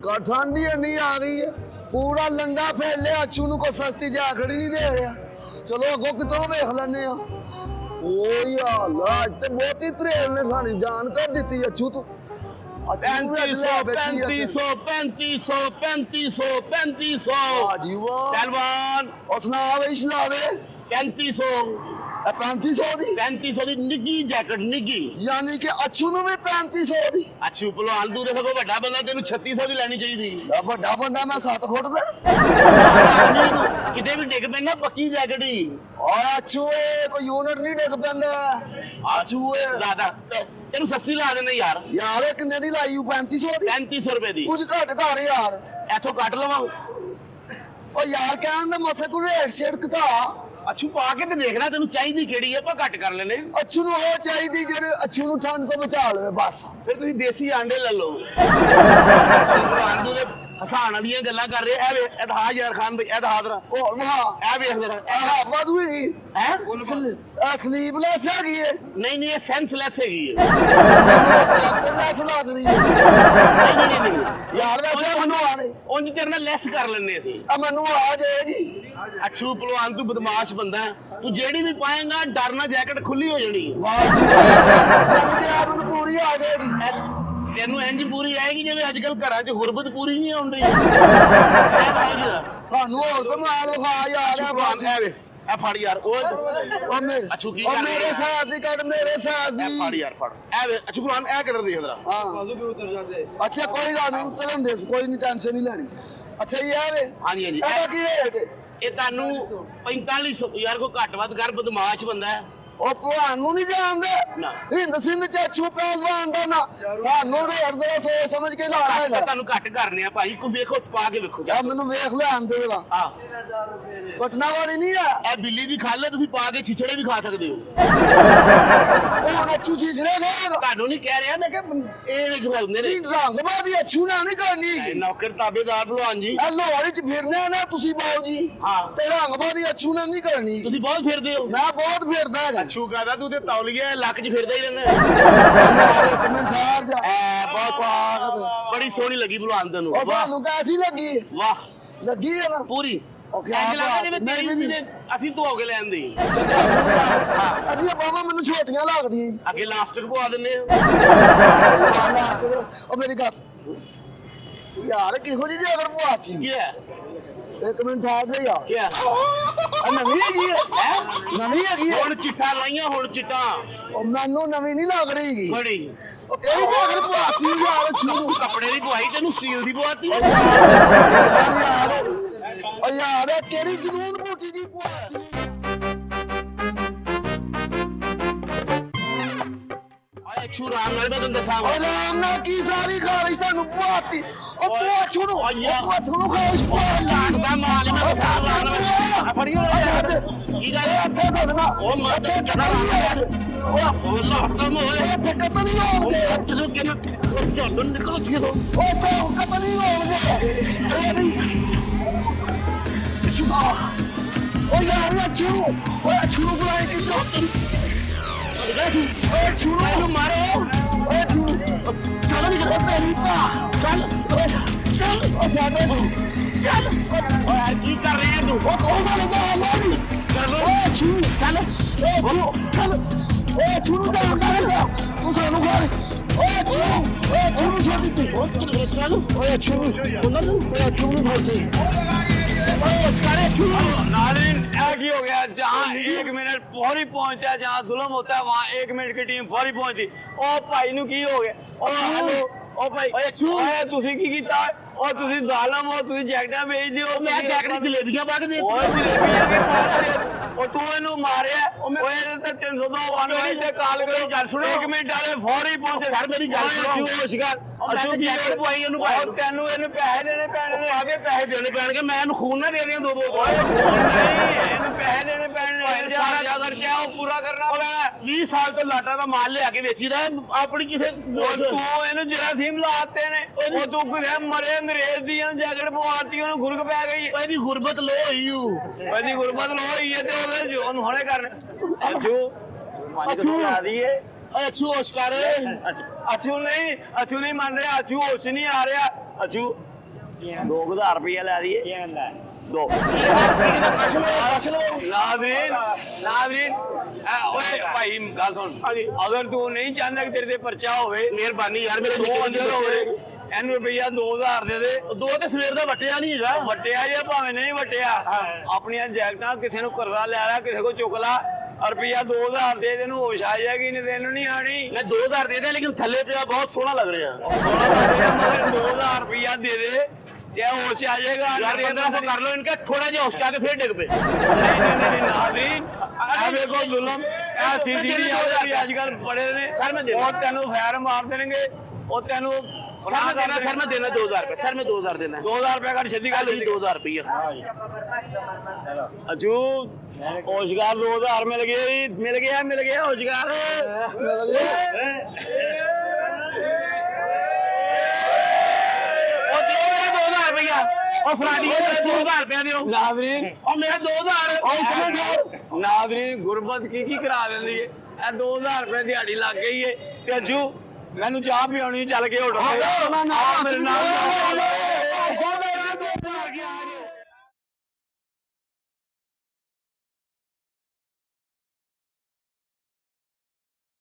ठंडी नहीं आ रही है, पूरा लंडा फैल लिया। अच्छू को सस्ती जैकेट नहीं दे रहा। चलो अगो कितों वेख लेने बहुत ही त्रेल ने सारी जान कर दी। अच्छू तू 3500 ਦੀ ਨਿੱਗੀ ਜੈਕਟ ਨਿੱਗੀ यानी कि अच्छू ਨੂੰ ਵੀ 3500 ਦੀ। ਅੱਛੂ ਭਲਵਾਨ ਤੂੰ ਦੇਖੋ ਵੱਡਾ ਬੰਦਾ ਤੈਨੂੰ 3600 ਦੀ ਲੈਣੀ ਚਾਹੀਦੀ। ਵੱਡਾ ਬੰਦਾ ਮੈਂ 7 ਫੁੱਟ ਦਾ। ਕਿਤੇ ਵੀ ਡਿੱਗ ਪੈਣਾ ਪੱਕੀ ਜੈਕਟ ਹੀ। और अच्छू कोई यूनिट नहीं डिग पैंदा। अच्छू ਜ਼ਿਆਦਾ ਤੈਨੂੰ ਸਸਤੀ ਲਾ ਦੇਣਾ ਯਾਰ। यार किन्ने दी लाई 3500 दी। 3500 ਰੁਪਏ ਦੀ कुछ घट कर यार। ਇੱਥੋਂ ਕੱਟ ਲਵਾਂ। ओ यार कहन दे मथे को रेट शेट घटा। ਅੱਛੂ ਪਾ ਕੇ ਤੇ ਦੇਖਣਾ ਤੈਨੂੰ ਚਾਹੀਦੀ ਕਿਹੜੀ ਹੈ ਆਪਾਂ ਘੱਟ ਕਰ ਲੈਨੇ। अच्छू ਨੂੰ ਉਹ ਚਾਹੀਦੀ ਜਿਹੜੇ अच्छू ਨੂੰ ਠੰਡ ਤੋਂ ਬਚਾ ਲਵੇ ਬਸ। ਫਿਰ ਤੁਸੀਂ ਦੇਸੀ ਆਂਡੇ ਲੈ ਲਓ। ਭਲਵਾਨ ਤੂੰ ਦੇ ਹਸਾਨ ਵਾਲੀਆਂ ਗੱਲਾਂ ਕਰ ਰਹੇ ਐ ਵੇ ਇਹਦਾ ਯਾਰ ਖਾਨ ਬਈ ਇਹਦਾ ਹਾਜ਼ਰਾ ਉਹ ਹਾਂ ਐ ਵੇਖ ਜਰਾ ਆਹ ਮਧੂਈ ਹੈ ਸਲੀਪਲੈਸ ਹੈਗੀ ਹੈ। ਨਹੀਂ ਨਹੀਂ ਇਹ ਸੈਂਸਲੈਸ ਹੈਗੀ ਹੈ। ਲੈਸ ਲਾ ਦਿੰਦੀ ਹੈ ਨਹੀਂ ਯਾਰ ਵੈਸੇ ਮੈਨੂੰ ਆ ਰਹੀ ਉਂਝ ਤੇਰੇ ਨਾਲ ਲੈਸ ਕਰ ਲੈਣੇ ਅਸੀਂ। ਆ ਮੈਨੂੰ ਆ ਜਾਏਗੀ। ਅੱਛੂ ਭਲਵਾਨ ਤੂੰ ਬਦਮਾਸ਼ ਬੰਦਾ ਹੈ। ਤੂੰ ਜਿਹੜੀ ਵੀ ਪਾਏਗਾ ਡਰਨਾ ਜੈਕਟ ਖੁੱਲੀ ਹੋ ਜਾਣੀ ਹੈ। ਵਾਹ ਜੀ ਯਾਨੀ ਕਿ ਆਪ ਨੂੰ ਪੂਰੀ ਆ ਜਾਏਗੀ। ਤੈਨੂੰ ਇੰਜ ਪੂਰੀ ਆਏਗੀ ਜਿਵੇਂ ਅੱਜ ਕੱਲ ਘਰਾਂ 'ਚ ਗੁਰਬਤ ਪੂਰੀ ਨਹੀਂ ਆਉਂਦੀ। ਤੁਹਾਨੂੰ ਹੋਰ ਤੋਂ ਮਾਲ ਵਿਖਾ ਯਾਰ ਭਲਵਾਨ ਐ ਵੇ ਐ ਫੜ ਯਾਰ ਉਹ ਅੱਛੂ ਕੀ ਕਰ ਮੇਰੇ ਸਾਥ ਦੀ ਕੱਢ ਮੇਰੇ ਸਾਥ ਐ ਦੀ। ਫੜ ਯਾਰ ਫੜ ਐ ਵੇ ਅੱਛੂ ਭਲਵਾਨ ਐ ਕਲਰ ਦੇਖ ਜਰਾ। ਹਾਂ ਅੱਛਾ ਕੋਈ ਗੱਲ ਨਹੀਂ ਉਤਰਨ ਦੇ ਕੋਈ ਨਹੀਂ ਟੈਨਸ਼ਨ ਨਹੀਂ ਲੈਣੀ। ਅੱਛਾ ਇਹ ਆ ਵੇ ਹਾਂਜੀ ਹਾਂਜੀ ਇਹਦਾ ਕੀ ਰੇਟ ਹੈ? ਇਹ ਤੁਹਾਨੂੰ 4500 ਯਾਰ ਕੋਈ ਘੱਟ ਵੱਧ ਕਰ ਬਦਮਾਸ਼ ਬੰਦਾ ਹੈ। ਉਹ ਤੁਹਾਨੂੰ ਨਹੀਂ ਜਾਣਦੇ ਨਾ ਹਿੰਦ ਸਿੰਧ ਚ ਅੱਛੂ ਪਹਿਲਵਾਨ ਦਾ ਨਾ ਸਾਨੂੰ ਰੇਟ ਜ਼ਰਾ ਸੋਚ ਸਮਝ ਕੇ ਲਾਣਾ ਹੈਗਾ। ਤੁਹਾਨੂੰ ਘੱਟ ਕਰਨੇ ਆ ਭਾਈ ਕੋਈ ਵੇਖੋ ਪਾ ਕੇ ਵੇਖੋ ਆ ਮੈਨੂੰ ਵੇਖ ਲੈਣ ਦੇ ਵਾ ਆ ਪਟਨਾ ਵਾਲੀ ਨਹੀਂ ਆ ਇਹ ਬਿੱਲੀ ਦੀ ਖੱਲ ਹੈ ਤੁਸੀਂ ਪਾ ਕੇ ਛਿਛੜੇ ਵੀ ਖਾ ਸਕਦੇ ਹੋ। ਇਹ ਹੁਣ ਅੱਛੂ ਚੀਜ਼ ਨੇ ਤੁਹਾਨੂੰ ਨਹੀਂ ਕਹਿ ਰਿਹਾ ਮੈਂ ਕਿ ਇਹ ਵੇਖ ਹੁੰਦੇ ਨੇ ਰੰਗ ਬਾਦੀ ਅੱਛੂ ਨਾ ਨਹੀਂ ਕਰਨੀ ਹੈਗੀ। ਨੌਕਰ ਤਾਬੇਦਾਰ ਭਲਵਾਨ ਜੀ ਇਹ ਲੋਹੜੀ ਚ ਫਿਰਨਾ ਨਾ ਤੁਸੀਂ ਬਾਉ ਜੀ ਹਾਂ ਤੇ ਰੰਗ ਬਾਦੀ ਅੱਛੂ ਨਾ ਨਹੀਂ ਕਰਨੀ। ਤੁਸੀਂ ਬਹੁਤ ਫਿਰਦੇ ਹੋ। ਮੈਂ ਬਹੁਤ ਫਿਰਦਾ ਹੈਗਾ। ਅੱਛੂ ਕਹਦਾ ਤੂੰ ਤੇ ਤੌਲੀਆ ਲੱਕ 'ਚ ਫਿਰਦਾ ਹੀ ਰਹਿੰਦਾ। ਮੈਂ ਠਾਰ ਜਾ ਬਹੁਤ ਬੜੀ ਸੋਹਣੀ ਲੱਗੀ ਭਲਵਾਨ ਤੈਨੂੰ। ਉਹ ਤੁਹਾਨੂੰ ਕੈਸੀ ਲੱਗੀ? ਵਾਹ ਲੱਗੀ ਹੈ ਨਾ ਪੂਰੀ ਓਕੇ ਇੰਜ ਲੱਗਦਾ ਜਿਵੇਂ ਤੇਰੀ ਸੀ ਨੇ ਅਸੀਂ ਧੋ ਕੇ ਲੈਣ ਦੀ। ਅੱਧੀ ਬਾਬਾ ਮੈਨੂੰ ਛੋਟੀਆਂ ਲੱਗਦੀਆਂ। ਅੱਗੇ ਲਾਸਟਿਕ ਪਵਾ ਦਿੰਨੇ ਆ। ਉਹ ਮੇਰੀ ਗੱਲ ਯਾਰ ਕਿਹੋ ਜਿਹੀ ਅਗਰ ਪਵਾਤੀ ਕੀ ਹੈ ਇੱਕ ਮਿੰਟ ਠਹਿਰ ਜਾ ਯਾਰ। ਕੀ ਹੈ ਨਵੀਂ ਹੈਗੀ ਹੈ ਨਵੀਂ ਹੈਗੀ ਹੈ। ਹੁਣ ਚਿੱਟਾ ਲਾਈਆਂ ਹੁਣ ਚਿੱਟਾ ਉਹ ਮੈਨੂੰ ਨਵੀਂ ਨਹੀਂ ਲੱਗ ਰਹੀ ਹੈਗੀ। ਬੜੀ ਉਹ ਕਿਹੜੀ ਜਿਹੀ ਅਗਰ ਪਵਾਤੀ ਯਾਰ ਛੂ ਕੱਪੜੇ ਦੀ ਪਵਾਈ ਤੈਨੂੰ ਸਟੀਲ ਦੀ ਪਵਾਤੀ। ਯਾਰ ਉਹ ਯਾਰ ਕਿਹੜੀ ਜਨੂਨ ਬੂਟੀ ਦੀ ਪਵਾਤੀ। ਆਏ ਛੂ ਰਾਮ ਨਾਲ ਮੈਂ ਤੈਨੂੰ ਦੱਸਾਂ। ਉਹ ਰਾਮ ਨਾਲ ਕੀ ਸਾਰੀ ਖਾ ਰਹੀ ਸਾਨੂੰ ਪਵਾਤੀ। ਉਹ ਤੂੰ ਅੱਛੂ ਨੂੰ ਉਹ ਅੱਛੂ ਨੂੰ ਖਾਇਸ਼ ਲਾਟ ਦਾ ਮਾਲ ਮੈਂ ਬਤਾ ਫੜੀ ਹੋ ਯਾਰ ਕੀ ਗੱਲ ਹੈ ਇੱਥੇ ਸਦਨਾ ਉਹ ਮਰਦੇ ਜਨਾ ਉਹ ਲਾਟ ਦਾ ਮਾਲ ਇੱਥੇ ਕਤਲ ਨਹੀਂ ਹੋਣਗੇ। ਤੈਨੂੰ ਕਿਹਨੂੰ ਝੋਲਣ ਨਿਕਲ ਸੀ ਤੋ ਉਹ ਤਾਂ ਕਤਲ ਨਹੀਂ ਹੋਣਗੇ। ਉਹ ਯਾਰ ਅੱਛੂ ਉਹ ਅੱਛੂ ਨੂੰ ਬੁਲਾਏ ਕਿੱਥੋਂ? ਓਏ ਅੱਛੂ ਨੂੰ ਮਾਰੋ ਓਏ ਅੱਛੂ ਚੱਲ ਨਹੀਂ ਕਰਦਾ ਨਹੀਂ ਪਾ ਚੱਲ ਚੱਲ ਉਹ ਜਾਦੇ ਚੱਲ ਓਏ ਕੀ ਕਰ ਰਿਹਾ ਤੂੰ ਉਹ ਕੌਣ ਦਾ ਲਗਾ ਮਾਰੀ ਚੱਲ ਓਏ ਅੱਛੂ ਚੱਲ ਚੱਲ ਓਏ ਅੱਛੂ ਨੂੰ ਜਾਣਦਾ ਹੈਗਾ ਤੂੰ ਸਾਨੂੰ ਖਾ ਓਏ ਅੱਛੂ ਨੂੰ ਛੱਡ ਦਿੱਤੀ ਚੱਲ ਓਏ ਅੱਛੂ ਨੂੰ ਓਏ ਅੱਛੂ ਨੂੰ ਫੜ ਦੇ नाज़रीन एक ही हो गया जहाँ 1 मिनट फौरी पहुंचता है जहाँ जुल्म होता है वहाँ 1 मिनट की टीम फौरी पहुंचती। ओ भाई नु की हो गया ओ हेलो ओ भाई ओए तुसी की कीता ओ तुसी जालम हो तुसी जैकेटां बेच दियो मैं जैकेट जलेबियां पा के दे ओए जलेबियां के पास ओ तू इनु मारया ओए ते 302 वाले ते कॉल करो गल सुनो 1 मिनट वाले फौरी पहुंचे सर मेरी गल सुनो होशगार ਅੱਛੂ ਕੀ ਜੈਕਟ ਪਵਾਈ ਇਹਨੂੰ ਭਾਈ ਤੈਨੂੰ ਇਹਨੂੰ ਪੈਸੇ ਦੇਣੇ ਪੈਣੇ ਨੇ ਆਗੇ ਪੈਸੇ ਦੇਣੇ ਪੈਣਗੇ ਮੈਂ ਇਹਨੂੰ ਖੂਨ ਨਾ ਦੇ ਦਿਆਂ ਦੋ ਨਹੀਂ ਇਹਨੂੰ ਪੈਸੇ ਦੇਣੇ ਪੈਣੇ ਨੇ ਸਾਰਾ ਜੋ ਖਰਚਾ ਉਹ ਪੂਰਾ ਕਰਨਾ ਪੈਣਾ 20 ਸਾਲ ਤੋਂ ਲਾਟਾ ਦਾ ਮਾਲ ਲਿਆ ਕੇ ਵੇਚੀਦਾ ਆਪਣੀ ਕਿਸੇ ਤੂੰ ਇਹਨੂੰ ਜਰਾਸੀਮ ਲਾਤੇ ਨੇ ਉਹ ਤੂੰ ਕਿਥੇ ਮਰੇ ਅੰਗਰੇਜ਼ ਦੀਆਂ ਜੈਕਟ ਪਵਾਤੀ ਉਹਨੂੰ ਗੁਰਕ ਪੈ ਗਈ ਇਹਦੀ ਗੁਰਬਤ ਲੋ ਹੋਈ ਊ ਇਹਦੀ ਗੁਰਬਤ ਲੋ ਹੋਈ ਹੈ ਤੇ ਉਹਦੇ ਉਹਨੂੰ ਹੁਣੇ ਕਰਨ ਅੱਛੂ ਆ ਦੀਏ ਅੱਛੂ ਹੋਸ਼ ਕਰ ਅੱਛੂ ਨਹੀਂ ਮੰਨ ਰਿਹਾ ਅੱਛੂ ਹੋਸ਼ ਨਹੀਂ ਆ ਰਿਹਾ ਅੱਛੂ 2000 ਰੁਪਇਆ ਲੈ ਦਈਏ ਦੋ ਨਾਜ਼ਰੀਨ ਓਏ ਭਾਈ ਗੱਲ ਸੁਣ ਅਗਰ ਤੂੰ ਨਹੀਂ ਚਾਹੁੰਦਾ ਕਿ ਤੇਰੇ ਤੇ ਪਰਚਾ ਹੋਵੇ ਮਿਹਰਬਾਨੀ ਯਾਰ ਮੇਰੇ 2 ਅੰਦਰ ਹੋਵੇ ਇਹਨੂੰ ਰੁਪਈਆ 2000 ਦੇ ਦੇ। ਦੋ ਤੇ ਸਵੇਰ ਦਾ ਵਟਿਆ ਨਹੀਂ ਹੈਗਾ। ਵਟਿਆ ਜਾਂ ਭਾਵੇਂ ਨਹੀਂ ਵਟਿਆ ਆਪਣੀਆਂ ਜੈਕਟਾਂ ਕਿਸੇ ਨੂੰ ਕਰਜ਼ਾ ਲੈ ਲੈ ਕਿਸੇ ਕੋ ਚੁੱਕ ਲਾ ਰੁਪਈਆ 2000 ਦੇ ਤੈਨੂੰ ਹੋਸ਼ ਆ ਜਾਏਗੀ ਨਹੀਂ ਤੈਨੂੰ ਨਹੀਂ ਆਣੀ। ਮੈਂ 2000 ਦੇ ਦੇ ਲੇਕਿਨ ਥੱਲੇ ਪਿਆ ਬਹੁਤ ਸੋਹਣਾ ਲੱਗ ਰਿਹਾ मगर 2000 रुपया दे दे क्या होश आ जाएगा। यार 1500 कर लो इनका थोड़ा जिहा होश आके फिर डिग पे। नहीं नाज़रीन देखो जुल्म आजकल बड़े ने सर मैं और तेनू फैर मार देंगे और तेनू सर मैं देना 2000 रुपए सर मैं 2000 देना 2000 रुपया का छेती कर 2000 रुपया अजू होशगार 2000 मिल गया होशगार और फलानी 2000 रुपया दियो नाज़रीन और मेरा 2000 नाज़रीन गुरबत की करा देंदी है 2000 रुपए दिहाड़ी लग गई है ते अजू मैनू चाह पियानी चल के होटल मेरे नाल